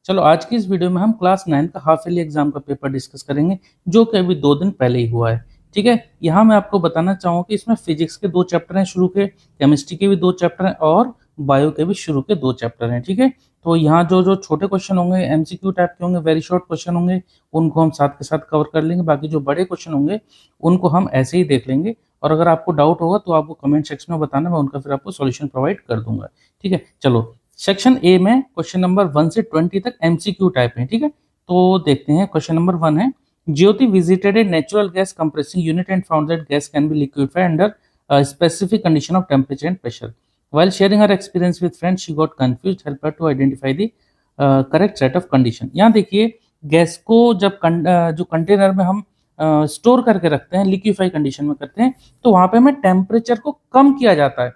चलो आज की इस वीडियो में हम क्लास 9 का हाफ ईयरली एग्जाम का पेपर डिस्कस करेंगे जो कि अभी 2 दिन पहले ही हुआ है। ठीक है, यहाँ मैं आपको बताना चाहूँगा कि इसमें फिजिक्स के 2 चैप्टर हैं शुरू के, केमिस्ट्री के भी 2 चैप्टर हैं और बायो के भी शुरू के 2 चैप्टर हैं। ठीक है, तो यहाँ जो जो छोटे क्वेश्चन होंगे एमसीक्यू टाइप के होंगे, वेरी शॉर्ट क्वेश्चन होंगे, उनको हम साथ के साथ कवर कर लेंगे। बाकी जो बड़े क्वेश्चन होंगे उनको हम ऐसे ही देख लेंगे और अगर आपको डाउट होगा तो आपको कमेंट सेक्शन में बताना, मैं उनका फिर आपको सॉल्यूशन प्रोवाइड कर दूंगा। ठीक है, चलो सेक्शन ए में क्वेश्चन नंबर 1 से 20 तक एमसीक्यू टाइप है। ठीक है, तो देखते हैं। क्वेश्चन नंबर 1 है, Jyoti visited a natural gas compressing unit and found that gas can be liquefied under specific condition of temperature and pressure. While sharing her experience with friends, she got confused. Help her to identify the correct set of condition. यहाँ देखिए, gas को जब जो container में हम store करके रखते हैं, लिक्विफाई कंडीशन में करते हैं, तो वहां पे हमें टेम्परेचर को कम किया जाता है,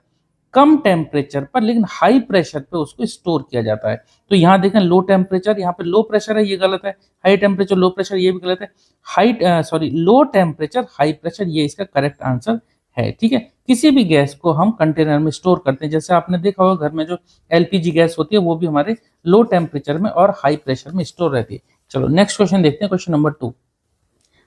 कम टेम्परेचर पर, लेकिन हाई प्रेशर पे उसको स्टोर किया जाता है। तो यहाँ देखें, लो टेम्परेचर, यहाँ पे लो प्रेशर है, ये गलत है। हाई टेम्परेचर लो प्रेशर, ये भी गलत है। लो टेम्परेचर हाई प्रेशर, ये इसका करेक्ट आंसर है। ठीक है, किसी भी गैस को हम कंटेनर में स्टोर करते हैं, जैसे आपने देखा होगा घर में जो एलपीजी गैस होती है वो भी हमारे लो टेम्परेचर में और हाई प्रेशर में स्टोर रहती है। चलो नेक्स्ट क्वेश्चन देखते हैं, question number 2।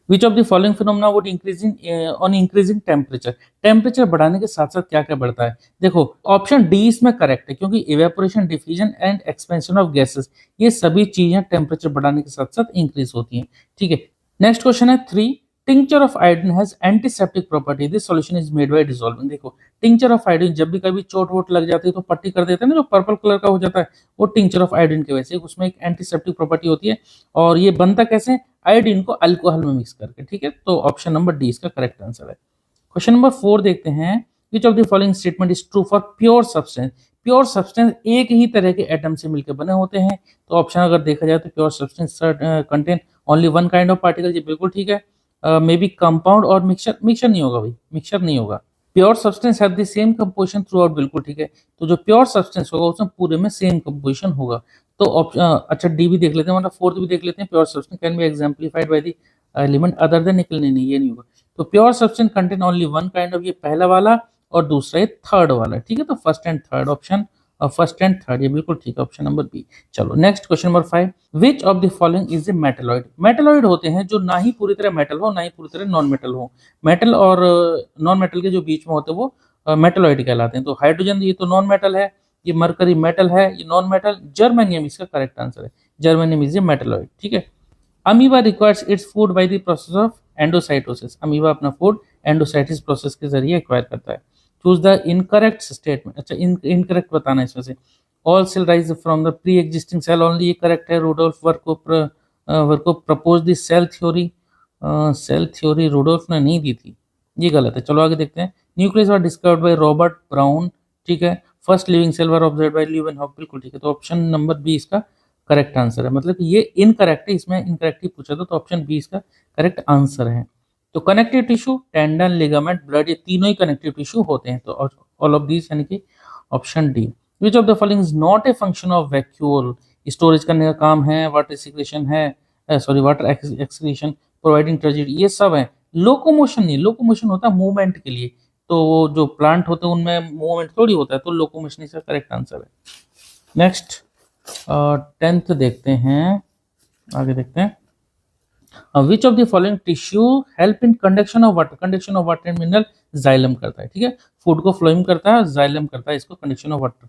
Which of the following phenomena would increasing on increasing temperature. Temperature बढ़ाने के साथ साथ क्या क्या बढ़ता है? देखो ऑप्शन डी इसमें करेक्ट है, क्योंकि evaporation, diffusion and expansion of gases, ये सभी चीजें टेम्परेचर बढ़ाने के साथ साथ इंक्रीज होती हैं। ठीक है, नेक्स्ट क्वेश्चन है 3। Tincture of iodine has antiseptic property, this solution is made by dissolving. देखो टिंचर ऑफ आयोडीन, जब भी कभी चोट वोट लग जाती है तो पट्टी कर देते हैं ना, जो पर्पल कलर का हो जाता है, वो टिंचर ऑफ आयोडीन की वजह से, उसमें एक एंटीसेप्टिक प्रॉपर्टी होती है। और ये बनता कैसे? आयोडीन को अल्कोहल में मिक्स करके। ठीक है, तो ऑप्शन नंबर डी इसका करेक्ट आंसर है। क्वेश्चन नंबर 4 देखते हैं, which of the following statement is true for pure substance. Pure substance एक ही तरह के एटम से मिलकर बने होते हैं। तो ऑप्शन अगर देखा जाए तो pure substance contain only one kind of particle, ये बिल्कुल ठीक है। मे बी कंपाउंड और मिक्सचर, मिक्सचर नहीं होगा भाई, मिक्सचर नहीं होगा। Pure substance have the same composition through out, बिल्कुल ठीक है। तो जो प्योर सब्सटेंस होगा उसमें पूरे में सेम कंपोजिशन होगा। तो अच्छा डी भी देख लेते हैं, मतलब फोर्थ भी देख लेते हैं। Pure substance can be exemplified by the element other than निकल, नहीं ये नहीं होगा। तो pure substance contain only one kind of, ये पहला वाला, और दूसरा ये थर्ड वाला। ठीक है, तो first and third option, first and third ये बिल्कुल ठीक है, ऑप्शन नंबर बी। चलो next question number 5। Which of the following is a metalloid. Metalloid होते हैं जो ना ही पूरी तरह मेटल हो ना ही पूरी तरह नॉन मेटल हो। मेटल और नॉन मेटल के जो बीच में होते हैं वो मेटलॉइड कहलाते हैं। तो हाइड्रोजन ये तो नॉन मेटल है, ये मरकरी मेटल है, ये नॉन मेटल। जर्मेनियम इसका करेक्ट आंसर है, जर्मेनियम इज ए मेटलॉइड। ठीक है, amoeba requires its food by the process of endocytosis. Amoeba अपना फूड एंडोसाइटिस प्रोसेस के जरिए एक्वायर करता है। Choose the incorrect statement. अच्छा इनकरेक्ट बताना है इसमें से। All cell rise from the pre existing cell only, ये करेक्ट है। Rudolf Virchow propose the cell theory. Cell theory Rudolf ने नहीं दी थी, ये गलत है। चलो आगे देखते हैं। Nucleus were discovered by Robert Brown. ठीक है, first living cell were observed by Leeuwenhoek, बिल्कुल ठीक है। तो ऑप्शन नंबर बी इसका करेक्ट आंसर है, मतलब कि ये इनकरेक्ट है, इसमें इनकरेक्ट ही पूछा था, तो ऑप्शन बी इसका करेक्ट आंसर है। तो connective tissue, tendon, ligament, blood, ये तीनों ही कनेक्टिव टिश्यू होते हैं। तो ऑल ऑफ दीज यानी कि option D. Which of the following is not a function of vacuole. Storage करने का काम है, वाटर सिक्रेशन है, वाटर एक्सक्रीशन, प्रोवाइडिंग टर्जिड, ये सब है। लोकोमोशन नहीं, लोकोमोशन होता है मूवमेंट के लिए, तो वो जो प्लांट होते हैं उनमें मूवमेंट थोड़ी होता है, तो लोकोमोशन इसका करेक्ट आंसर है। नेक्स्ट 10th देखते हैं, आगे देखते हैं। Which of the following tissue help in conduction of water. Conduction of water and mineral xylem करता है। ठीक है, फूड को फ्लोइंग करता है, जाइलम करता है इसको कंडक्शन ऑफ वाटर।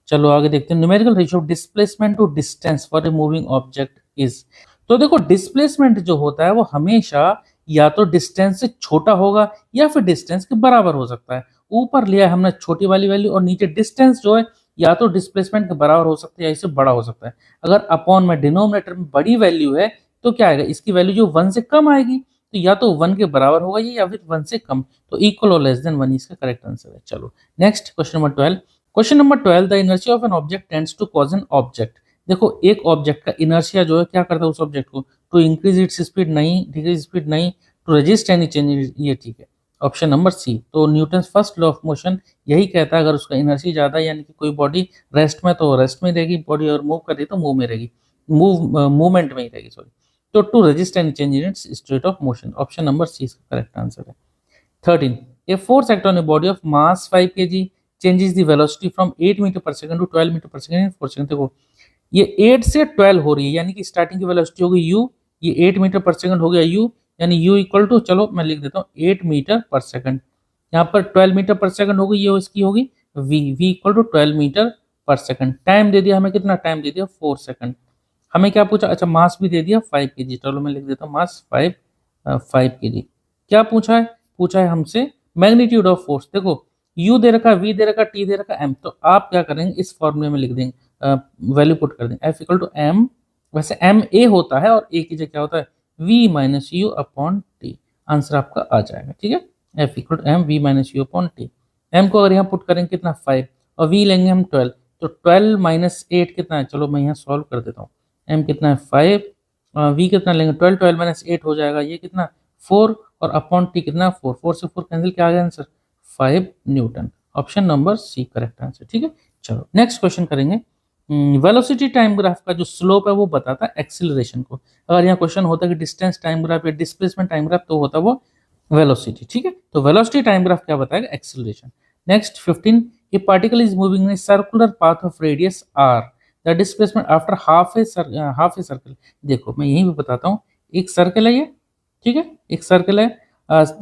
चलो आगे देखते हैं। Numerical ratio of displacement to distance for a moving object is. तो देखो डिस्प्लेसमेंट जो होता है वो हमेशा या तो डिस्टेंस से छोटा होगा या फिर डिस्टेंस के बराबर हो सकता है। ऊपर लिया है हमने छोटी वाली वैल्यू, और नीचे डिस्टेंस जो है या तो डिस्प्लेसमेंट के बराबर हो सकता है या इससे बड़ा हो सकता है। अगर अपॉन में डिनोमिनेटर में बड़ी वैल्यू है तो क्या आएगा, इसकी वैल्यू जो 1 से कम आएगी, तो या तो 1 के बराबर होगा ये, या फिर 1 से कम। तो इक्वल और लेस देन 1 इसका करेक्ट आंसर है। चलो next question number 12। Question number 12, the inertia of an object tends to cause an object. देखो एक ऑब्जेक्ट का इनर्शिया जो है क्या करता है उस ऑब्जेक्ट को, टू इंक्रीज इट्स स्पीड नहीं, डिक्रीज स्पीड नहीं, टू रेजिस्ट एनी चेंज, ये ठीक है, ऑप्शन नंबर सी। तो Newton first law of motion यही कहता है, अगर उसका इनर्शिया ज्यादा यानी कि कोई बॉडी रेस्ट में तो रेस्ट में रहेगी, बॉडी और मूव कर रही तो मूव में रहेगी, मूवमेंट में ही रहेगी, सॉरी। तो to resist any change in its state of motion, option number C इसका करेक्ट आंसर है। 13, a force act on a body of mass 5 kg changes the velocity from 8 metre पर second to 12 metre पर second in 4 second. देखो ये 8 से 12 हो रही है, यानी कि स्टार्टिंग की वेलोसिटी होगी u, ये 8 मीटर पर सेकंड हो गया u, यानी u इक्वल टू, चलो मैं लिख देता हूँ 8 मीटर पर सेकंड। यहाँ पर 12 मीटर पर सेकंड होगी, ये इसकी होगी v इक्वल टू 12 मीटर पर सेकंड। टाइम दे दिया हमें, कितना टाइम दे दिया 4 सेकंड। हमें क्या पूछा, अच्छा मास भी दे दिया 5 केजी, चलो मैं लिख देता हूँ मास 5 केजी। क्या पूछा है, पूछा है हमसे मैग्नीट्यूड ऑफ फोर्स। देखो u दे रखा, v दे रखा, t दे रखा, m, तो आप क्या करेंगे इस फॉर्मूले में लिख देंगे, वैल्यू पुट कर देंगे f इक्वल टू m, वैसे m a होता है और a की जगह क्या होता है v minus u upon t, answer आपका आ जाएगा। ठीक है, f equal to m v minus u upon t. m को अगर यहाँ पुट करेंगे कितना 5 और v लेंगे हम 12, तो 12 माइनस 8 कितना है, चलो मैं यहाँ सॉल्व कर देता हूँ। m कितना है 5, v कितना लेंगे 12, 12 माइनस 8 हो जाएगा ये कितना 4, और अपॉन टी कितना 4, 4 से 4 कैंसिल, क्या आ गया answer 5 newton. Option number C correct answer. ठीक है, चलो नेक्स्ट क्वेश्चन करेंगे। वेलोसिटी टाइम ग्राफ का जो स्लोप है वो बताता है एक्सीलरेशन को। अगर यहाँ क्वेश्चन होता है कि डिस्टेंस टाइम ग्राफ या डिस्प्लेसमेंट टाइम ग्राफ, तो होता वो वेलोसिटी। ठीक है, तो वेलोसिटी टाइम ग्राफ क्या बताएगा, acceleration. Next 15, A particle is moving in a circular path of radius r, the displacement after half a circle. देखो मैं यहीं पे बताता हूँ, एक सर्कल है ये, ठीक है, एक सर्कल है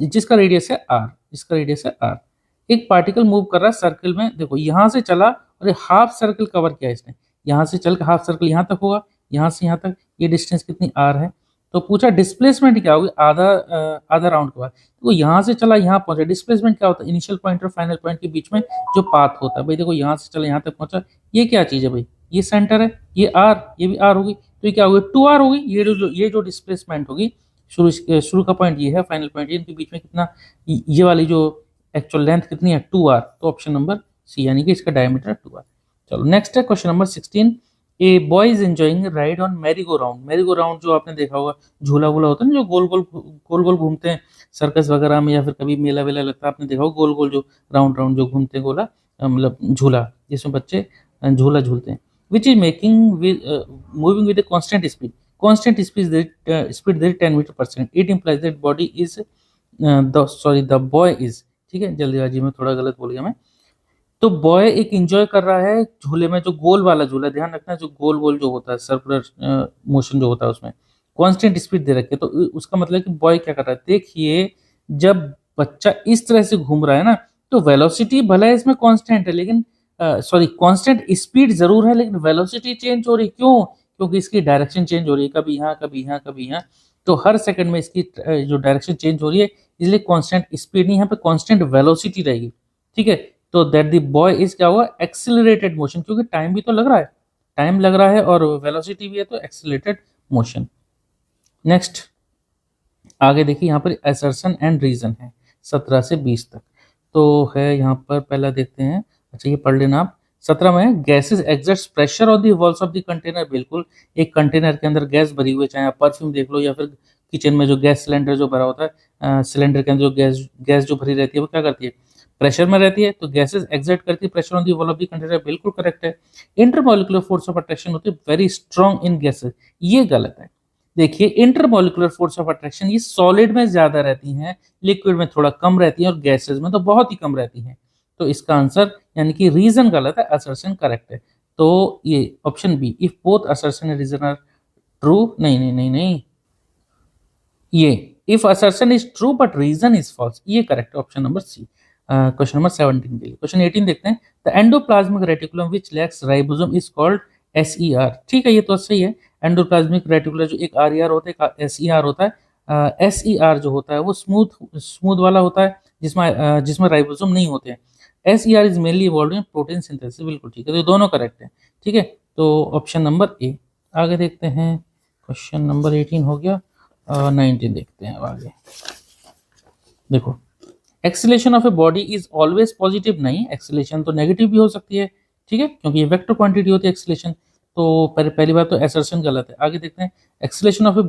जिसका रेडियस है r, जिसका रेडियस है r। एक पार्टिकल मूव कर रहा है सर्कल में, देखो यहाँ से चला और हाफ सर्कल कवर किया इसने, यहाँ से चल के हाफ सर्कल यहाँ तक होगा, यहाँ से यहाँ तक, ये डिस्टेंस कितनी r है। तो पूछा डिस्प्लेसमेंट क्या होगी आधा राउंड के बाद, तो यहाँ से चला यहाँ पहुंचा, डिस्प्लेसमेंट क्या होता है इनिशियल पॉइंट और फाइनल पॉइंट के बीच में जो पाथ होता है। भाई देखो यहाँ से चला यहाँ तक पहुंचा, ये क्या चीज है भाई, ये सेंटर है, ये r, ये भी r होगी, तो ये क्या होगी 2r होगी। ये जो डिस्प्लेसमेंट होगी, शुरू का पॉइंट ये है, फाइनल पॉइंट ये, इनके बीच में कितना, ये वाली जो एक्चुअल लेंथ कितनी है 2r, तो ऑप्शन नंबर सी, यानी कि इसका डायमीटर 2r। चलो नेक्स्ट है question number 16, a boy is enjoying ride on merry go round. Merry go round जो आपने देखा होगा, झूला वूला होता है ना जो गोल गोल घूमते हैं सर्कस वगैरह में, या फिर कभी मेला वेला लगता है, आपने देखा होगा गोल गोल जो राउंड राउंड जो घूमते हैं गोला, मतलब झूला जिसमें बच्चे झूला झूलते हैं। Which is making moving with a constant speed, constant speed there 10 metre पर second, it implies that body is the boy is, ठीक है जल्दीबाजी में थोड़ा गलत बोल गया मैं। तो बॉय एक एंजॉय कर रहा है झूले में, जो गोल वाला झूला, ध्यान रखना जो गोल गोल जो होता है सर्कुलर मोशन जो होता है उसमें कांस्टेंट स्पीड दे रखी है, तो उसका मतलब कि बॉय क्या कर रहा है, देखिए जब बच्चा इस तरह से घूम रहा है ना, तो वेलोसिटी भले इसमें कांस्टेंट है, लेकिन सॉरी कांस्टेंट स्पीड जरूर है, लेकिन वेलोसिटी चेंज हो रही, क्यों, क्योंकि इसकी डायरेक्शन चेंज हो रही है, कभी यहाँ कभी यहाँ कभी यहाँ, तो हर सेकंड में इसकी जो डायरेक्शन चेंज हो रही है, इसलिए कांस्टेंट स्पीड नहीं, यहाँ पे कांस्टेंट वेलोसिटी रहेगी। ठीक है, तो दैट द बॉय इज क्या हुआ एक्सिलरेटेड मोशन, क्योंकि टाइम भी तो लग रहा है, टाइम लग रहा है और वेलोसिटी भी है, तो एक्सिलरेटेड मोशन। नेक्स्ट आगे देखिए, यहाँ पर असर्शन एंड रीजन है 17 से 20 तक, तो है यहाँ पर पहला देखते हैं। अच्छा ये पढ़ लेना आप। 17 में gases exerts pressure on the walls of the container, बिल्कुल एक कंटेनर के अंदर गैस भरी हुई है, चाहे आप परफ्यूम देख लो या फिर किचन में जो गैस सिलेंडर जो भरा होता है, सिलेंडर के अंदर जो गैस जो भरी रहती है वो क्या करती है, प्रेशर में रहती है, तो गैसेस एग्जर्ट करती है pressure on the wall of the container, बिल्कुल करेक्ट है। इंटरमॉलिक्यूलर फोर्स ऑफ अट्रैक्शन होती है वेरी स्ट्रॉन्ग इन गैसेस, ये गलत है। देखिए इंटरमॉलिक्यूलर फोर्स ऑफ अट्रैक्शन ये सॉलिड में ज्यादा रहती हैं, लिक्विड में थोड़ा कम रहती हैं, और गैसेस में तो बहुत ही कम रहती हैं। तो इसका आंसर यानी कि रीजन गलत है, असर्शन करेक्ट है। तो ये option B, if both assertion and reason are true, नहीं नहीं नहीं नहीं, ये if assertion is true but reason is false, ये करेक्ट है, option number C. Question number 17 के लिए। क्वेश्चन 18 देखते हैं, the endoplasmic reticulum which lacks ribosome is called SER। ठीक है, ये तो सही है, एंडोप्लाज्मिक रेटिकुलर जो एक RER होता है, एक SER होता है। SER जो होता है वो स्मूथ वाला होता है, जिसमें राइबोसोम नहीं होते हैं। SER is mainly evolve in protein synthesis, बिल्कुल ठीक है, तो दोनों करेक्ट है। ठीक है, तो ऑप्शन नंबर ए। आगे देखते हैं, क्वेश्चन नंबर 18 हो गया, 19 देखते हैं आगे। देखो acceleration of a body is always positive, नहीं एक्सीलरेशन तो नेगेटिव भी हो सकती है, ठीक है, क्योंकि ये वेक्टर क्वांटिटी होती है एक्सीलरेशन, तो पहली बात तो असर्शन गलत है। आगे देखते हैं, acceleration of a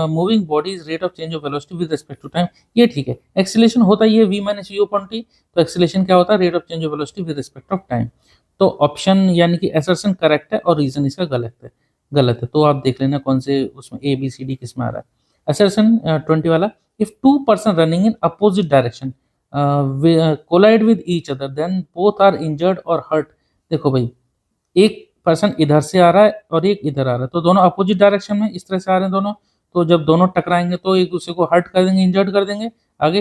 moving body is rate of change of velocity with respect to time, ये ठीक है, एक्सीलरेशन होता है ये v minus u upon t, तो एक्सीलरेशन क्या होता है rate of change of velocity with respect of time. तो ऑप्शन यानी कि असर्शन करेक्ट है और रीजन इसका गलत है। तो आप देख लेना कौन से उसमें ABCD किस में आ रहा है। असर्शन 20 वाला, if two person running in opposite direction collide with each other then both are injured और हर्ट। देखो भाई, एक पर्सन इधर से आ रहा है और एक इधर आ रहा है, तो दोनों अपोजिट डायरेक्शन में इस तरह से आ रहे हैं दोनों, तो जब दोनों टकराएंगे तो एक दूसरे को हर्ट कर देंगे, इंजर्ड कर देंगे। आगे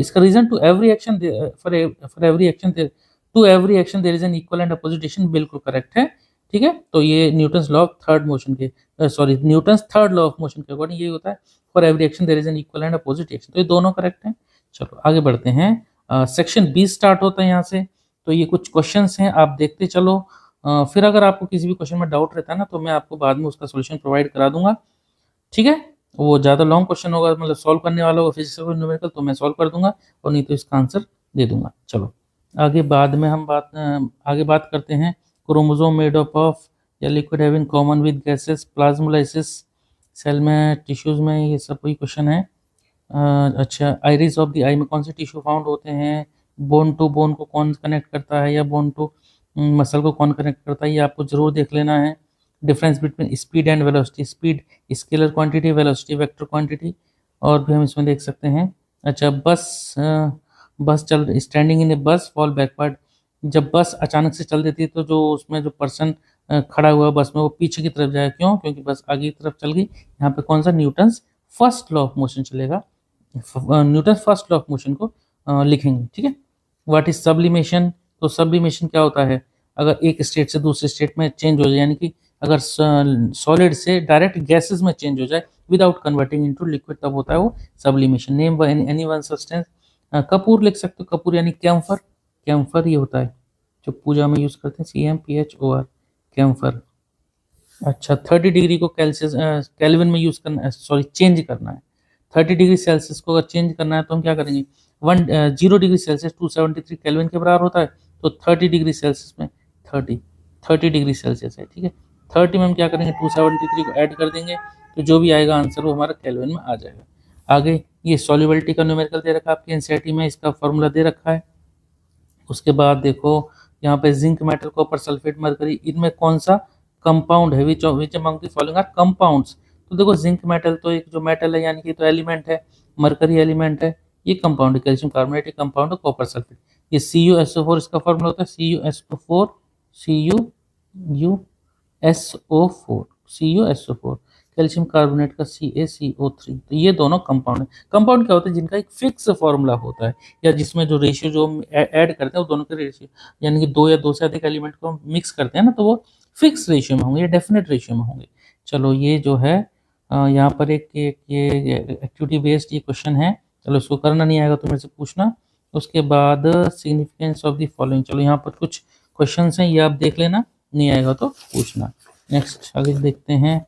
इसका reason to every action for every action to every action there is an equal and opposite, बिल्कुल करेक्ट है। ठीक है, तो ये Newton's law of third motion के sorry Newton's third law of motion के अकॉर्डिंग ये होता है, for every action there is an equal and opposite action, तो ये दोनों करेक्ट हैं। चलो आगे बढ़ते हैं। सेक्शन 20 स्टार्ट होता है यहाँ से, तो ये कुछ क्वेश्चंस हैं, आप देखते चलो। फिर अगर आपको किसी भी क्वेश्चन में डाउट रहता है ना, तो मैं आपको बाद में उसका सोल्यूशन प्रोवाइड करा दूंगा। ठीक है, वो ज़्यादा लॉन्ग क्वेश्चन होगा, मतलब सॉल्व करने वाला होगा फिजिक्स और न्यूमेरिकल, तो मैं सॉल्व कर दूंगा, और नहीं तो इसका आंसर दे दूंगा। चलो आगे बाद में हम आगे बात करते हैं। क्रोमोसोम मेड अप ऑफ या liquid having common with gases, plasmolysis, cell में, टिश्यूज में, ये सब कोई क्वेश्चन है। अच्छा, आइरिस ऑफ द आई में कौन से टिश्यू फाउंड होते हैं, बोन टू बोन को कौन कनेक्ट करता है, या बोन टू मसल को कौन कनेक्ट करता है, ये आपको जरूर देख लेना है। Difference between speed and velocity, speed scalar quantity, velocity vector quantity, और भी हम इसमें देख सकते हैं। अच्छा, बस चल स्टैंडिंग इन ए बस फॉल बैकवर्ड, जब बस अचानक से चल देती है तो जो उसमें जो पर्सन खड़ा हुआ बस में वो पीछे की तरफ जाए, क्यों? क्योंकि बस आगे की तरफ चल गई। यहाँ पे कौन सा Newton's first law of motion चलेगा, Newton's first law of motion को लिखेंगे। ठीक है, व्हाट इज सब्लिमेशन, तो सब्लिमेशन क्या होता है, अगर एक स्टेट से दूसरे स्टेट में चेंज हो जाए, यानी कि अगर सॉलिड से डायरेक्ट गैसेस में चेंज हो जाए विदाउट कन्वर्टिंग इनटू लिक्विड, तब होता है वो sublimation. Name any one substance, Kapoor लिख सकते हो, कपूर यानी कैम्फर, कैम्फर ये होता है जो पूजा में यूज करते हैं, CMPHOR, कैम्फर। अच्छा, 30 डिग्री को केल्विन में यूज करना, सॉरी चेंज करना है। 30 डिग्री सेल्सियस को अगर चेंज करना है तो हम क्या करेंगे, 0 डिग्री सेल्सियस 273 केल्विन के बराबर होता है, तो 30 डिग्री सेल्सियस में 30 डिग्री सेल्सियस है। ठीक है, 30 में हम क्या करेंगे, 273 को ऐड कर देंगे, तो जो भी आएगा आंसर वो हमारा केल्विन में आ जाएगा। आगे ये सॉल्युबिलिटी का न्यूमेरिकल दे रखा है आपके एनसीईआरटी में, इसका फॉर्मूला दे रखा है। उसके बाद देखो यहाँ पे zinc, metal, copper, sulphate, mercury, इनमें कौन सा कंपाउंड है, which among the following are compounds, तो देखो जिंक मेटल तो एक जो मेटल है, यानी कि तो एलिमेंट है, मरकरी एलिमेंट है, ये कंपाउंड है, कैल्शियम कार्बोनेट एक कंपाउंड है, कॉपर सल्फेट, ये CuSO4 इसका फॉर्मूला होता है, CuSO4 कैल्शियम कार्बोनेट का CaCO3, तो ये दोनों कंपाउंड है। कंपाउंड क्या होता है, जिनका एक फिक्स फॉर्मूला होता है, या जिसमें जो रेशियो जो हम ऐड करते हैं वो दोनों के रेशियो, यानी कि 2 या 2 से अधिक एलिमेंट को हम मिक्स करते हैं ना, तो वो फिक्स रेशियो में होंगे या डेफिनेट रेशियो में होंगे। चलो ये जो है यहाँ पर एक ये एक्टिविटी बेस्ड ये क्वेश्चन है, चलो इसको करना नहीं आएगा तो मेरे से पूछना। उसके बाद सिग्निफिकेंस ऑफ द फॉलोइंग, चलो यहाँ पर कुछ क्वेश्चन हैं, ये आप देख लेना, नहीं आएगा तो पूछना। नेक्स्ट आगे देखते हैं,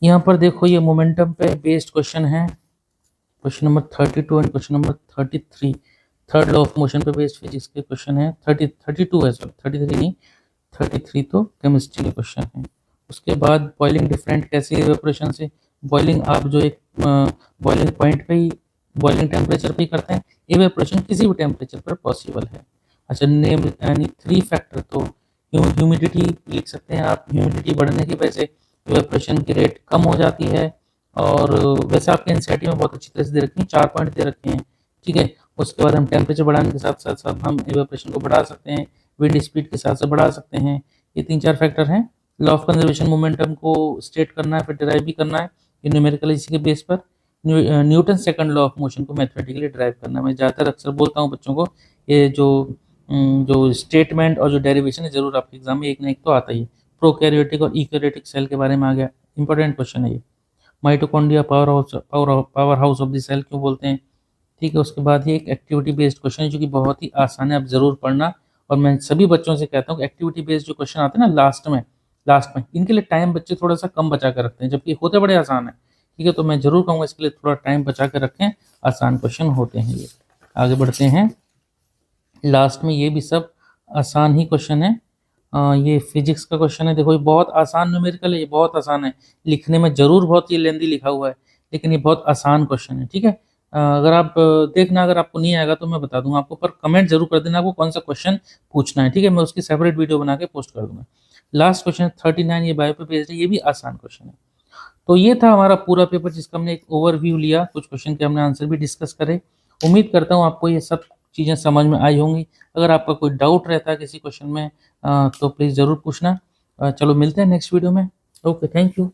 यहाँ पर देखो ये मोमेंटम पे बेस्ड क्वेश्चन है, question number 32 and question number 33, third law of motion पे बेस्ड फिजिक्स के क्वेश्चन है। 32 है, सॉरी 33 नहीं, 33 तो केमिस्ट्री के क्वेश्चन है। उसके बाद बॉइलिंग डिफरेंट कैसे इवेपोरेशन से, बॉइलिंग आप जो एक बॉइलिंग पॉइंट पे ही, बॉइलिंग टेम्परेचर पे ही करते हैं, इवेपोरेशन किसी भी टेम्परेचर पर पॉसिबल है। अच्छा, नेम यानी 3 फैक्टर, तो ह्यूमिडिटी लिख सकते हैं आप, ह्यूमिडिटी बढ़ने की वजह से इवेपोरेशन की रेट कम हो जाती है, और वैसे आपके एनसीईआरटी में बहुत अच्छी तरह से दे रखी है, 4 पॉइंट दे रखे हैं। ठीक है, उसके बाद हम टेम्परेचर बढ़ाने के साथ साथ हम इवेपोरेशन को बढ़ा सकते हैं, विंड स्पीड के साथ साथ बढ़ा सकते हैं, ये 3-4 फैक्टर हैं। लॉ ऑफ कंजर्वेशन मोमेंटम को स्टेट करना है, फिर डिराइव भी करना है, ये न्यूमेरिकल इसी के बेस पर। Newton second law of motion को मैथमेटिकली ड्राइव करना है। मैं ज़्यादातर अक्सर बोलता हूँ बच्चों को, ये जो स्टेटमेंट और जो डेरिवेशन है जरूर आपके एग्जाम में एक ना एक तो आता ही है। प्रोकैरियोटिक और यूकैरियोटिक सेल के बारे में आ गया, इंपॉर्टेंट क्वेश्चन है ये। Mitochondria power house of the cell क्यों बोलते हैं। ठीक है, उसके बाद ये एक एक्टिविटी बेस्ड क्वेश्चन है जो कि बहुत ही आसान है, आप जरूर पढ़ना। और मैं सभी बच्चों से कहता हूँ कि एक्टिविटी बेस्ड जो क्वेश्चन आते हैं ना लास्ट में इनके लिए टाइम बच्चे थोड़ा सा कम बचा कर रखते हैं, जबकि होते बड़े आसान है। ठीक है, तो मैं जरूर कहूँगा इसके लिए थोड़ा टाइम बचा कर रखें, आसान क्वेश्चन होते हैं ये। आगे बढ़ते हैं, लास्ट में ये भी सब आसान ही क्वेश्चन है। ये फिजिक्स का क्वेश्चन है, देखो ये बहुत आसान न्यूमेरिकल है, ये बहुत आसान है, लिखने में जरूर बहुत ही लेंदी लिखा हुआ है, लेकिन ये बहुत आसान क्वेश्चन है। ठीक है, अगर आप देखना, अगर आपको नहीं आएगा तो मैं बता दूंगा आपको, पर कमेंट जरूर कर देना आपको कौन सा क्वेश्चन पूछना है। ठीक है, मैं उसकी सेपरेट वीडियो बना के पोस्ट कर दूंगा। लास्ट क्वेश्चन 39, ये बायो पे बेस्ड है, ये भी आसान क्वेश्चन है। तो ये था हमारा पूरा पेपर जिसका हमने एक ओवरव्यू लिया, कुछ क्वेश्चन के हमने आंसर भी डिस्कस करे। उम्मीद करता हूँ आपको ये सब चीज़ें समझ में आई होंगी। अगर आपका कोई डाउट रहता है किसी क्वेश्चन में तो प्लीज़ ज़रूर पूछना। चलो मिलते हैं नेक्स्ट वीडियो में। Okay, thank you.